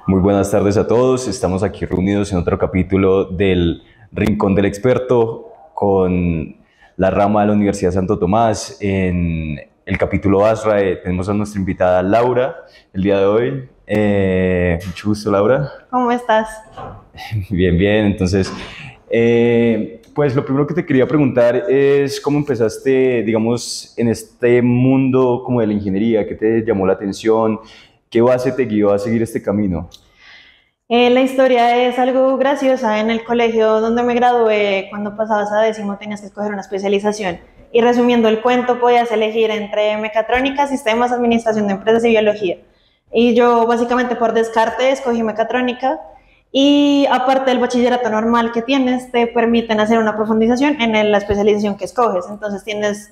Muy buenas tardes a todos. Estamos aquí reunidos en otro capítulo del Rincón del Experto con la rama de la Universidad de Santo Tomás. En el capítulo ASRAE tenemos a nuestra invitada Laura el día de hoy. Mucho gusto, Laura. ¿Cómo estás? Bien, bien. Entonces, pues lo primero que te quería preguntar es cómo empezaste, digamos, en este mundo como de la ingeniería. ¿Qué te llamó la atención? ¿Qué base te guió a seguir este camino? La historia es algo graciosa. En el colegio donde me gradué, cuando pasabas a décimo tenías que escoger una especialización. Y resumiendo el cuento, podías elegir entre mecatrónica, sistemas, administración de empresas y biología. Y yo básicamente por descarte escogí mecatrónica. Y aparte del bachillerato normal que tienes, te permiten hacer una profundización en la especialización que escoges. Entonces tienes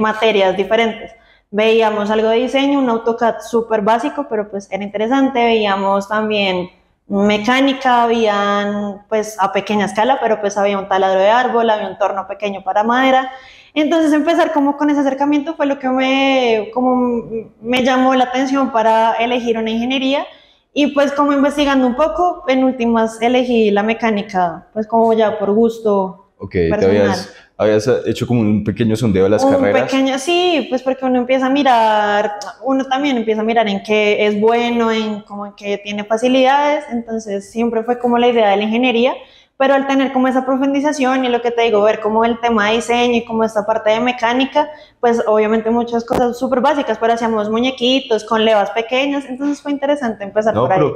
materias diferentes. Veíamos algo de diseño, un AutoCAD súper básico, pero pues era interesante. Veíamos también mecánica, habían pues a pequeña escala, pero pues había un taladro de árbol, había un torno pequeño para madera. Entonces empezar como con ese acercamiento fue lo que me llamó la atención para elegir una ingeniería. Y pues como investigando un poco, en últimas elegí la mecánica, pues como ya por gusto Ok, personal. habías hecho como un pequeño sondeo de las Un carreras. pequeño, sí, pues porque uno empieza a mirar, uno también empieza a mirar en qué es bueno, en como en qué tiene facilidades. Entonces siempre fue como la idea de la ingeniería, pero al tener como esa profundización y lo que te digo, ver como el tema de diseño y como esta parte de mecánica, pues obviamente muchas cosas súper básicas, pero hacíamos muñequitos con levas pequeñas. Entonces fue interesante empezar No, por ahí. pero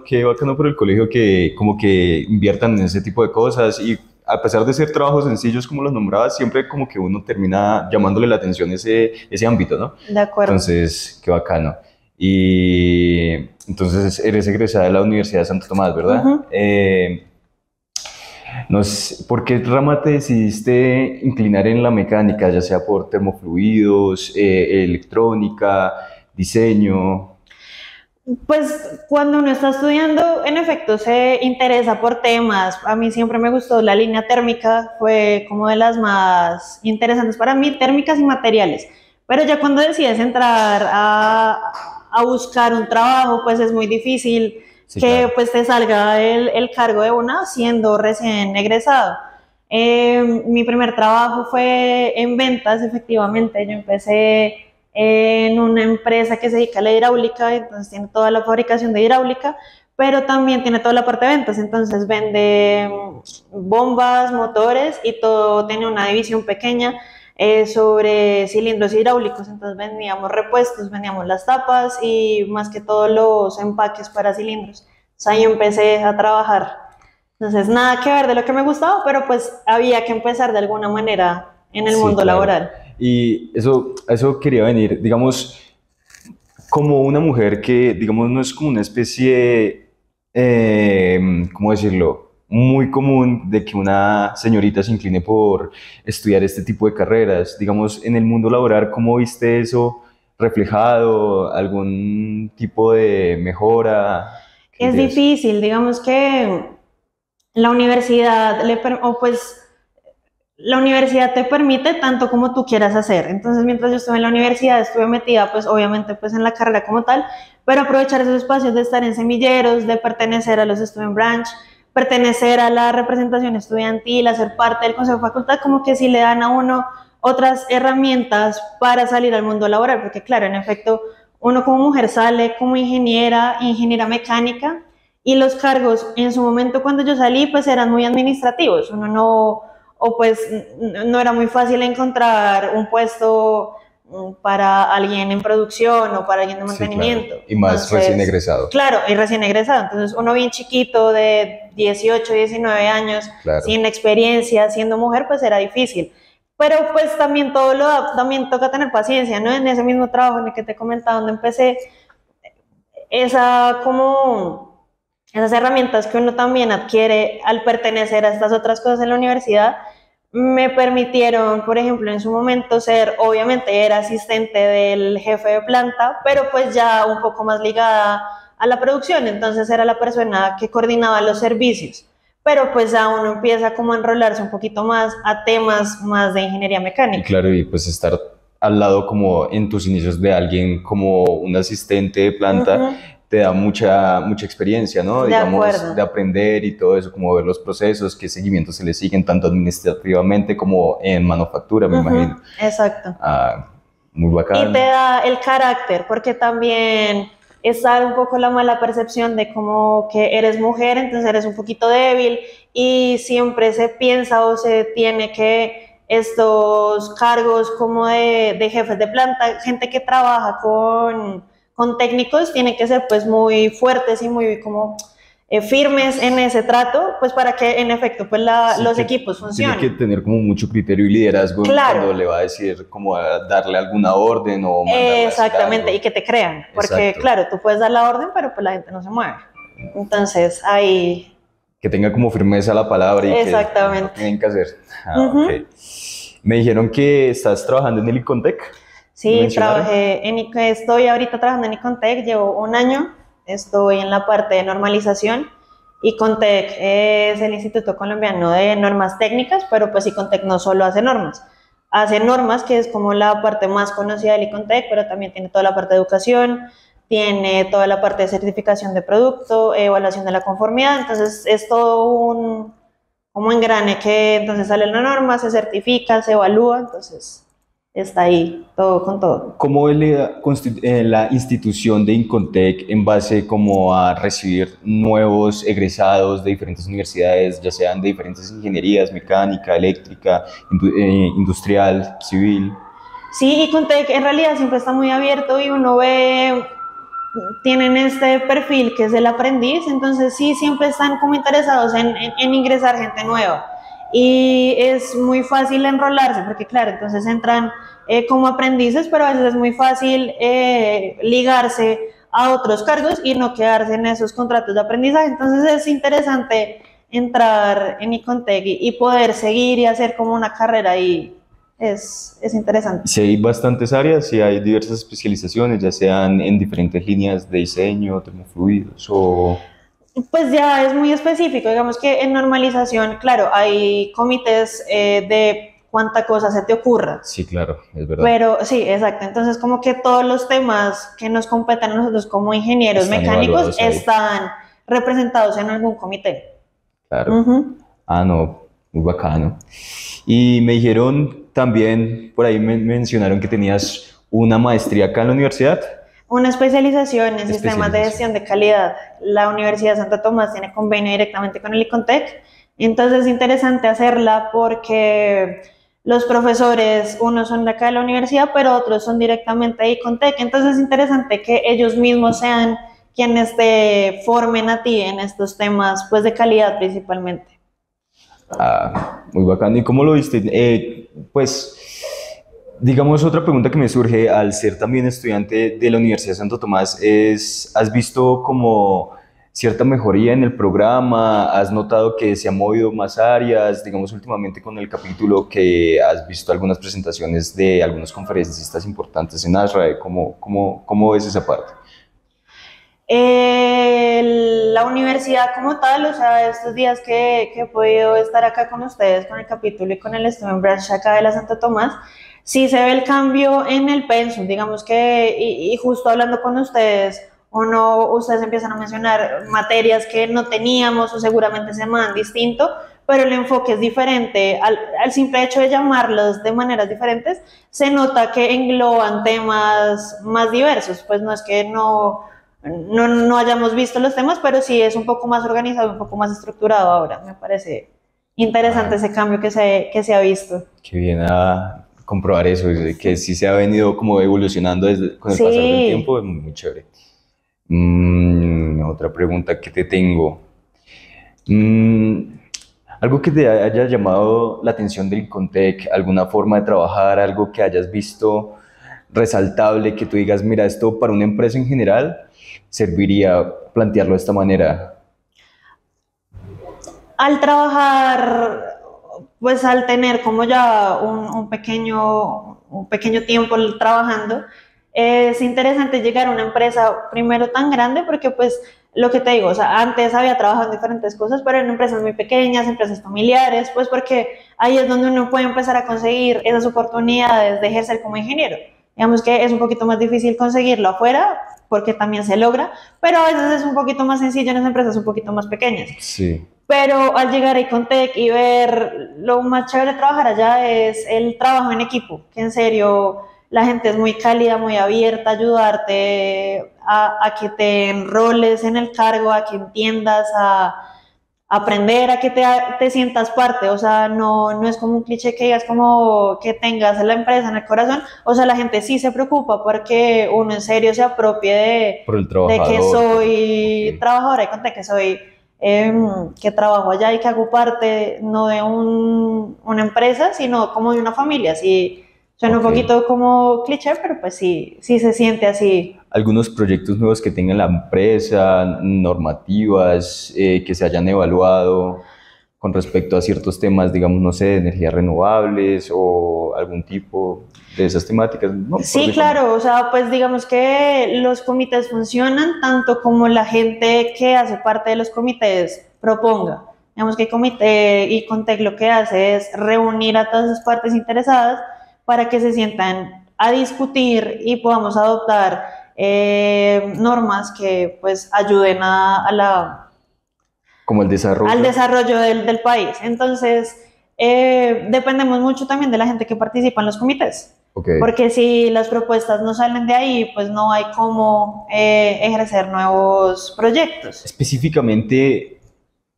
qué bacano por el colegio que como que inviertan en ese tipo de cosas y a pesar de ser trabajos sencillos como los nombrabas, siempre como que uno termina llamándole la atención ese ámbito, ¿no? De acuerdo. Entonces, qué bacano. Y entonces eres egresada de la Universidad de Santo Tomás, ¿verdad? Ujú. No sé, ¿por qué rama te decidiste inclinar en la mecánica, ya sea por termofluidos, electrónica, diseño? Pues cuando uno está estudiando, en efecto, se interesa por temas. A mí siempre me gustó la línea térmica, fue como de las más interesantes para mí, térmicas y materiales. Pero ya cuando decides entrar a buscar un trabajo, pues es muy difícil Sí, que claro. pues te salga el cargo de una siendo recién egresado. Mi primer trabajo fue en ventas, efectivamente. Yo empecé en una empresa que se dedica a la hidráulica, entonces tiene toda la fabricación de hidráulica, pero también tiene toda la parte de ventas. Entonces vende bombas, motores y todo tiene una división pequeña sobre cilindros hidráulicos. Entonces vendíamos repuestos, vendíamos las tapas y más que todo los empaques para cilindros. Entonces ahí empecé a trabajar. Entonces nada que ver de lo que me gustaba, pero pues había que empezar de alguna manera en el Sí, mundo claro. laboral. Y eso quería venir, digamos, como una mujer que, digamos, no es como una especie, ¿cómo decirlo? Muy común de que una señorita se incline por estudiar este tipo de carreras. Digamos, en el mundo laboral, ¿cómo viste eso reflejado? ¿Algún tipo de mejora? ¿Qué Es dirías? difícil, digamos que la universidad o pues la universidad te permite tanto como tú quieras hacer. Entonces, mientras yo estuve en la universidad, estuve metida, pues obviamente, pues en la carrera como tal, pero aprovechar esos espacios de estar en semilleros, de pertenecer a los student branch, pertenecer a la representación estudiantil, hacer parte del consejo de facultad, como que sí le dan a uno otras herramientas para salir al mundo laboral, porque claro, en efecto, uno como mujer sale como ingeniera mecánica, y los cargos en su momento cuando yo salí, pues eran muy administrativos. Uno no, o pues no era muy fácil encontrar un puesto para alguien en producción o para alguien de Sí, claro. mantenimiento. Y más recién Entonces, egresado. claro, y recién egresado. Entonces, uno bien chiquito de 18, 19 años, Claro. sin experiencia, siendo mujer, pues era difícil. Pero pues también también toca tener paciencia, ¿no? En ese mismo trabajo en el que te comentaba, donde empecé, esa como esas herramientas que uno también adquiere al pertenecer a estas otras cosas en la universidad, me permitieron, por ejemplo, en su momento ser, obviamente era asistente del jefe de planta, pero pues ya un poco más ligada a la producción. Entonces era la persona que coordinaba los servicios, pero pues ya uno empieza como a enrolarse un poquito más a temas más de ingeniería Y mecánica. claro, y pues estar al lado como en tus inicios de alguien como un asistente de planta, te da mucha experiencia, ¿no? De Digamos, de acuerdo. aprender y todo eso, como ver los procesos, qué seguimientos se le siguen, tanto administrativamente como en manufactura, me imagino. Exacto. Ah, muy Y te bacán. da el carácter, porque también está un poco la mala percepción de como que eres mujer, entonces eres un poquito débil y siempre se piensa o se tiene que estos cargos como de jefes de planta, gente que trabaja con técnicos, tienen que ser pues muy fuertes y muy como firmes en ese trato, pues para que en efecto pues Sí, los que equipos tiene que funcionen. tener como mucho criterio y liderazgo Claro, cuando le va a decir como a darle alguna orden o mandarle a hacer exactamente, y algo. que te crean, porque Exacto. claro, tú puedes dar la orden, pero pues la gente no se mueve. Entonces, ahí, Que tenga como firmeza la palabra y que lo exactamente. tienen que hacer. Ah, ok. Ujú. Me dijeron que estás trabajando en el Icontec. ¿Me Sí, mencionaron? estoy ahorita trabajando en Icontec, llevo un año, estoy en la parte de normalización. Icontec es el Instituto Colombiano de Normas Técnicas, pero pues Icontec no solo hace normas, que es como la parte más conocida del Icontec, pero también tiene toda la parte de educación, tiene toda la parte de certificación de producto, evaluación de la conformidad, entonces es todo un como engrane que entonces sale la norma, se certifica, se evalúa, entonces está ahí, todo con todo. ¿Cómo es la institución de Incontec en base como a recibir nuevos egresados de diferentes universidades, ya sean de diferentes ingenierías, mecánica, eléctrica, industrial, civil? Sí, y Contec en realidad siempre está muy abierto y uno ve, tienen este perfil que es el aprendiz, entonces sí, siempre están como interesados en ingresar gente nueva. Y es muy fácil enrolarse, porque claro, entonces entran como aprendices, pero a veces es muy fácil ligarse a otros cargos y no quedarse en esos contratos de aprendizaje. Entonces es interesante entrar en Icontec y poder seguir y hacer como una carrera ahí. Es interesante. Sí, hay bastantes áreas y hay diversas especializaciones, ya sean en diferentes líneas de diseño, termofluidos o... Pues ya es muy específico, digamos que en normalización, claro, hay comités de cuánta cosa se te ocurra, Sí, claro, es verdad. pero sí, exacto, entonces como que todos los temas que nos competen a nosotros como ingenieros Están mecánicos evaluados ahí, están representados en algún comité. claro. Ujú. Ah, no, muy bacano. Y me dijeron también, por ahí me mencionaron que tenías una maestría acá en la universidad. Una especialización en sistemas de Especialización. gestión de calidad. La Universidad de Santo Tomás tiene convenio directamente con el ICONTEC, entonces es interesante hacerla porque los profesores, unos son de acá de la universidad, pero otros son directamente de ICONTEC, entonces es interesante que ellos mismos sean quienes te formen a ti en estos temas pues de calidad principalmente. Ah, muy bacano. ¿Y cómo lo viste? Pues, digamos, otra pregunta que me surge al ser también estudiante de la Universidad de Santo Tomás es, ¿has visto como cierta mejoría en el programa? ¿Has notado que se han movido más áreas? Digamos, últimamente con el capítulo que has visto algunas presentaciones de algunos conferencistas importantes en ASRAE, ¿cómo ves esa parte? La universidad como tal, o sea, estos días que he podido estar acá con ustedes, con el capítulo y con el Student Branch acá de la Santo Tomás, sí se ve el cambio en el pensum, digamos que, y justo hablando con ustedes, ustedes empiezan a mencionar materias que no teníamos o seguramente se llaman distinto, pero el enfoque es diferente. Al simple hecho de llamarlos de maneras diferentes, se nota que engloban temas más diversos, pues no es que no hayamos visto los temas, pero sí es un poco más organizado, un poco más estructurado ahora. Me parece interesante Ah, ese cambio que se ha visto. qué bien a comprobar eso, que sí se ha venido como evolucionando con el pasar del Sí, tiempo, es muy chévere. Otra pregunta que te tengo. Mm, algo que te haya llamado la atención del Contec, alguna forma de trabajar, algo que hayas visto resaltable, que tú digas, mira, esto para una empresa en general serviría plantearlo de esta manera. al trabajar, pues al tener como ya un pequeño tiempo trabajando, es interesante llegar a una empresa primero tan grande porque pues lo que te digo, o sea, antes había trabajado en diferentes cosas, pero en empresas muy pequeñas, empresas familiares, pues porque ahí es donde uno puede empezar a conseguir esas oportunidades de ejercer como ingeniero. Digamos que es un poquito más difícil conseguirlo afuera, porque también se logra, pero a veces es un poquito más sencillo en las empresas un poquito más pequeñas. Sí. Pero al llegar a Icontec y ver lo más chévere de trabajar allá es el trabajo en equipo, que en serio la gente es muy cálida, muy abierta a ayudarte, a que te enroles en el cargo, a que entiendas, a aprender, a que te sientas parte. O sea, no es como un cliché que digas como que tengas la empresa en el corazón. O sea, la gente sí se preocupa porque uno en serio se apropie Por el de que trabajador. soy trabajadora, y conté que soy que trabajo allá y que hago parte no de una empresa, sino como de una familia. Sí, suena un poquito como cliché, pero pues sí, sí se siente así. Algunos proyectos nuevos que tenga la empresa, normativas que se hayan evaluado con respecto a ciertos temas, digamos, no sé, de energías renovables o algún tipo de esas temáticas. No, sí, claro, o sea, pues digamos que los comités funcionan tanto como la gente que hace parte de los comités proponga. Digamos que el comité y Contec lo que hace es reunir a todas esas partes interesadas para que se sientan a discutir y podamos adoptar normas que pues ayuden como el desarrollo. al desarrollo del país. Entonces, dependemos mucho también de la gente que participa en los comités. Porque si las propuestas no salen de ahí, pues no hay cómo ejercer nuevos proyectos. Específicamente,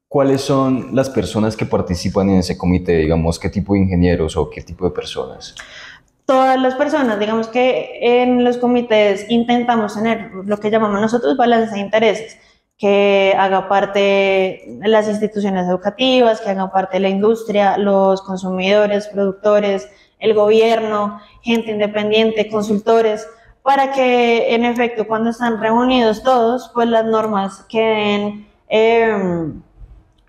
¿cuáles son las personas que participan en ese comité? Digamos, ¿qué tipo de ingenieros o qué tipo de personas? Todas las personas, digamos que en los comités intentamos tener lo que llamamos nosotros balance de intereses, que haga parte las instituciones educativas, que hagan parte de la industria, los consumidores, productores, el gobierno, gente independiente, consultores, para que en efecto cuando están reunidos todos, pues las normas queden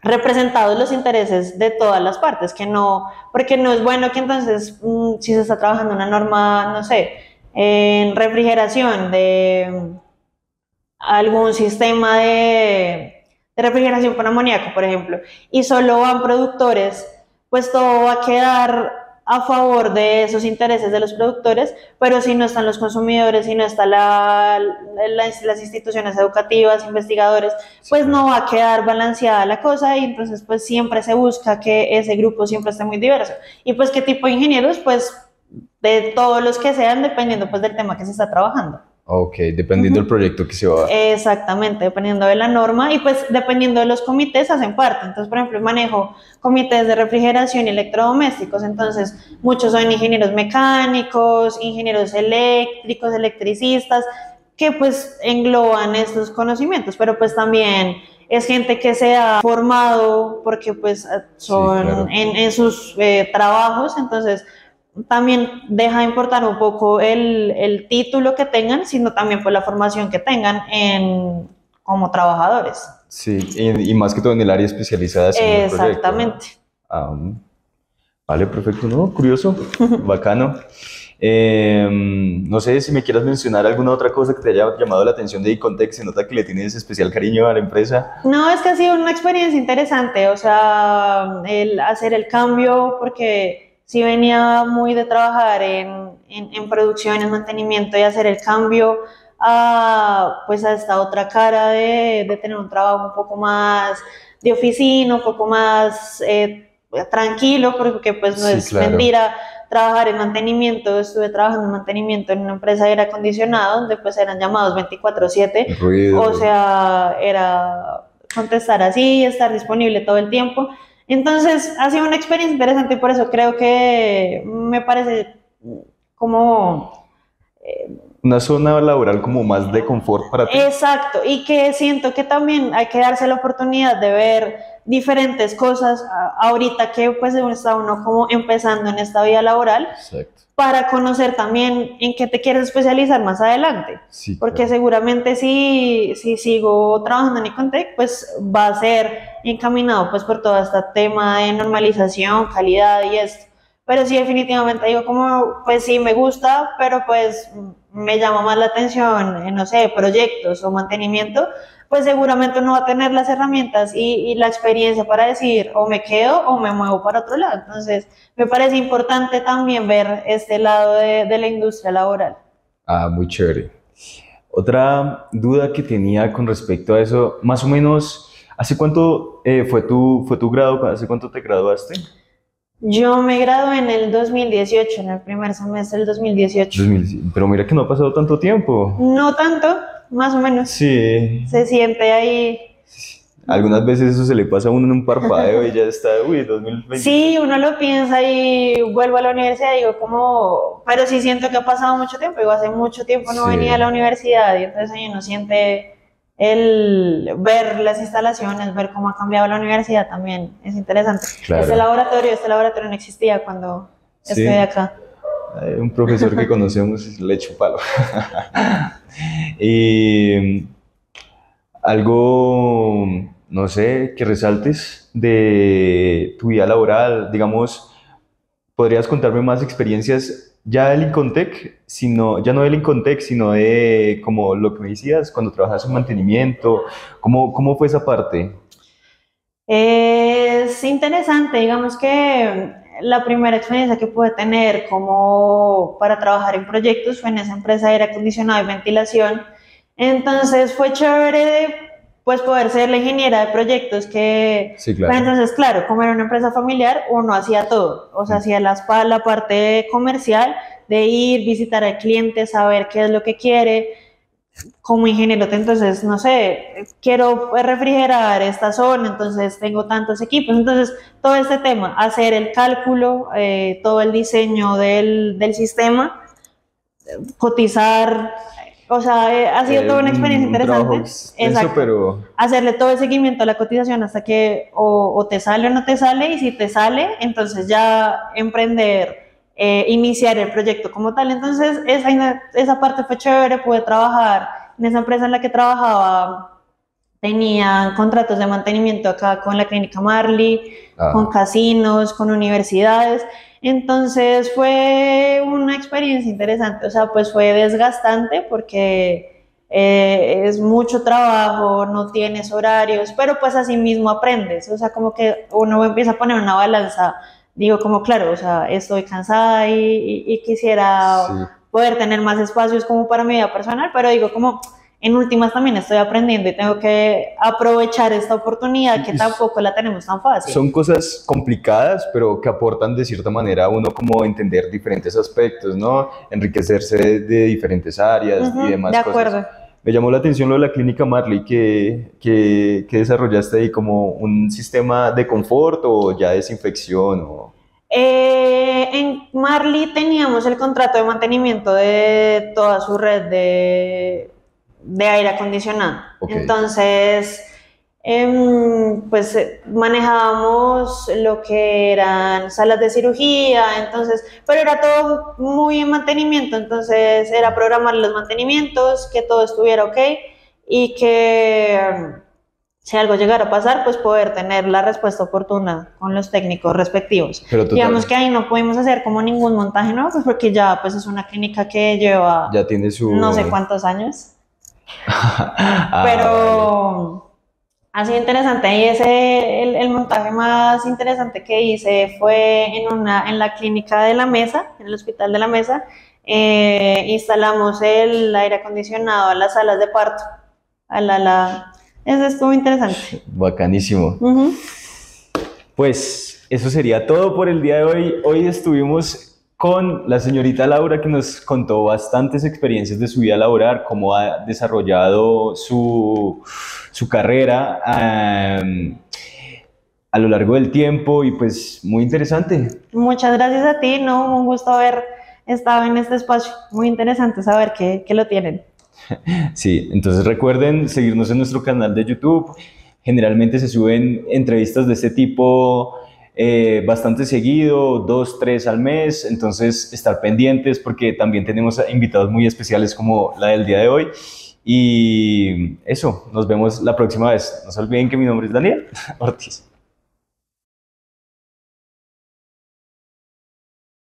representados los intereses de todas las partes, que no, porque no es bueno que entonces, si se está trabajando una norma, no sé, en refrigeración de algún sistema de refrigeración con amoníaco, por ejemplo, y solo van productores, pues todo va a quedar a favor de esos intereses de los productores, pero si no están los consumidores, si no están las instituciones educativas, investigadores, pues no va a quedar balanceada la cosa y entonces pues siempre se busca que ese grupo siempre esté muy diverso. Y pues qué tipo de ingenieros, pues de todos los que sean, dependiendo pues del tema que se está trabajando. Ok, dependiendo del proyecto que se va. Exactamente, dependiendo de la norma y pues dependiendo de los comités hacen parte. Entonces, por ejemplo, manejo comités de refrigeración y electrodomésticos, entonces muchos son ingenieros mecánicos, ingenieros eléctricos, electricistas, que pues engloban estos conocimientos, pero pues también es gente que se ha formado porque pues son Sí, claro. en sus trabajos, entonces también deja de importar un poco el título que tengan, sino también pues la formación que tengan como trabajadores. Sí, y más que todo en el área especializada en el proyecto. Exactamente. Vale, perfecto, ¿no? Curioso, bacano. No sé si me quieras mencionar alguna otra cosa que te haya llamado la atención de Icontec, se nota que le tienes especial cariño a la empresa. No, es que ha sido una experiencia interesante, o sea, el hacer el cambio, porque sí venía muy de trabajar en producción, en mantenimiento y hacer el cambio pues a esta otra cara de tener un trabajo un poco más de oficina, un poco más tranquilo, porque pues no es mentira trabajar en mantenimiento. Estuve trabajando en mantenimiento en una empresa de aire acondicionado donde pues eran llamados 24/7, o sea, era contestar así, estar disponible todo el tiempo. Entonces ha sido una experiencia interesante y por eso creo que me parece como una zona laboral como más de confort para ti. Exacto, y que siento que también hay que darse la oportunidad de ver diferentes cosas ahorita que pues está uno como empezando en esta vida laboral. Exacto. Para conocer también en qué te quieres especializar más adelante. Sí, porque claro. seguramente si sigo trabajando en Icontec, pues va a ser encaminado pues por todo este tema de normalización, calidad y esto. pero sí definitivamente digo como, pues sí me gusta, pero pues me llama más la atención, no sé, proyectos o mantenimiento, pues seguramente uno va a tener las herramientas y la experiencia para decir o me quedo o me muevo para otro lado. Entonces, me parece importante también ver este lado de la industria laboral. Ah, muy chévere. Otra duda que tenía con respecto a eso, más o menos, ¿hace cuánto fue tu grado? ¿Hace cuánto te graduaste? Yo me gradué en el 2018, en el primer semestre del 2018. 2000, pero mira que no ha pasado tanto tiempo. No tanto, más o menos. Sí, Se siente ahí. algunas veces eso se le pasa a uno en un parpadeo y ya está, uy, 2020. Sí, uno lo piensa y vuelvo a la universidad y digo como, pero sí siento que ha pasado mucho tiempo, digo, hace mucho tiempo no venía a la Sí, universidad y entonces ahí uno siente el ver las instalaciones, ver cómo ha cambiado la universidad también, es interesante. claro. Este laboratorio no existía cuando estoy Sí, acá. hay un profesor que conocemos y le echo palo. Y algo, no sé, que resaltes de tu vida laboral, digamos, ¿podrías contarme más experiencias ya del Incontec, sino, ya no del Incontec, sino de como lo que me decías, cuando trabajas en mantenimiento, cómo fue esa parte? Es interesante, digamos que la primera experiencia que pude tener como para trabajar en proyectos fue en esa empresa de aire acondicionado y ventilación. Entonces fue chévere pues poder ser la ingeniera de proyectos que, Sí, pues claro. entonces claro, como era una empresa familiar, uno hacía todo, o sea, hacía la parte comercial de ir, visitar al cliente, saber qué es lo que quiere, como ingeniero, entonces, no sé, quiero refrigerar esta zona, entonces tengo tantos equipos, entonces todo este tema, hacer el cálculo, todo el diseño del sistema, cotizar, o sea, ha sido toda una experiencia Un trabajo interesante, extenso, exacto, pero hacerle todo el seguimiento a la cotización hasta que o te sale o no te sale, y si te sale, entonces ya emprender, iniciar el proyecto como tal. Entonces, esa parte fue chévere, pude trabajar en esa empresa en la que trabajaba, tenía contratos de mantenimiento acá con la clínica Marley, con ah, casinos, con universidades. Entonces fue una experiencia interesante, o sea, pues fue desgastante porque es mucho trabajo, no tienes horarios, pero pues así mismo aprendes, o sea, como que uno empieza a poner una balanza, digo como claro, o sea, estoy cansada y sí. quisiera poder tener más espacios como para mi vida personal, pero digo como en últimas también estoy aprendiendo y tengo que aprovechar esta oportunidad que tampoco la tenemos tan fácil. Son cosas complicadas, pero que aportan de cierta manera a uno como entender diferentes aspectos, ¿no? Enriquecerse de diferentes áreas y De demás cosas. acuerdo. Me llamó la atención lo de la clínica Marley, que desarrollaste ahí como un sistema de confort o ya desinfección o... En Marley teníamos el contrato de mantenimiento de toda su red de aire acondicionado. Ok. Entonces, pues manejábamos lo que eran salas de cirugía, entonces, pero era todo muy en mantenimiento, entonces era programar los mantenimientos, que todo estuviera ok y que si algo llegara a pasar, pues poder tener la respuesta oportuna con los técnicos respectivos. Pero Digamos que total, ahí no pudimos hacer como ningún montaje nuevo, pues porque ya pues es una clínica que lleva ya tiene no sé su... cuántos años, Ah, vale. pero ha sido interesante. Y ese, el montaje más interesante que hice fue en la clínica de la Mesa, en el hospital de la Mesa. Instalamos el aire acondicionado a las salas de parto. Eso estuvo interesante. Bacanísimo. Ujú. Pues eso sería todo por el día de hoy. Hoy estuvimos con la señorita Laura que nos contó bastantes experiencias de su vida laboral, cómo ha desarrollado su carrera a lo largo del tiempo y pues muy interesante. Muchas gracias a ti, ¿no? Un gusto haber estado en este espacio. Muy interesante saber que lo tienen. Sí, entonces recuerden seguirnos en nuestro canal de YouTube. Generalmente se suben entrevistas de este tipo bastante seguido, dos, tres al mes. Entonces estar pendientes porque también tenemos invitados muy especiales como la del día de hoy. Y eso, nos vemos la próxima vez. No se olviden que mi nombre es Daniel Ortiz.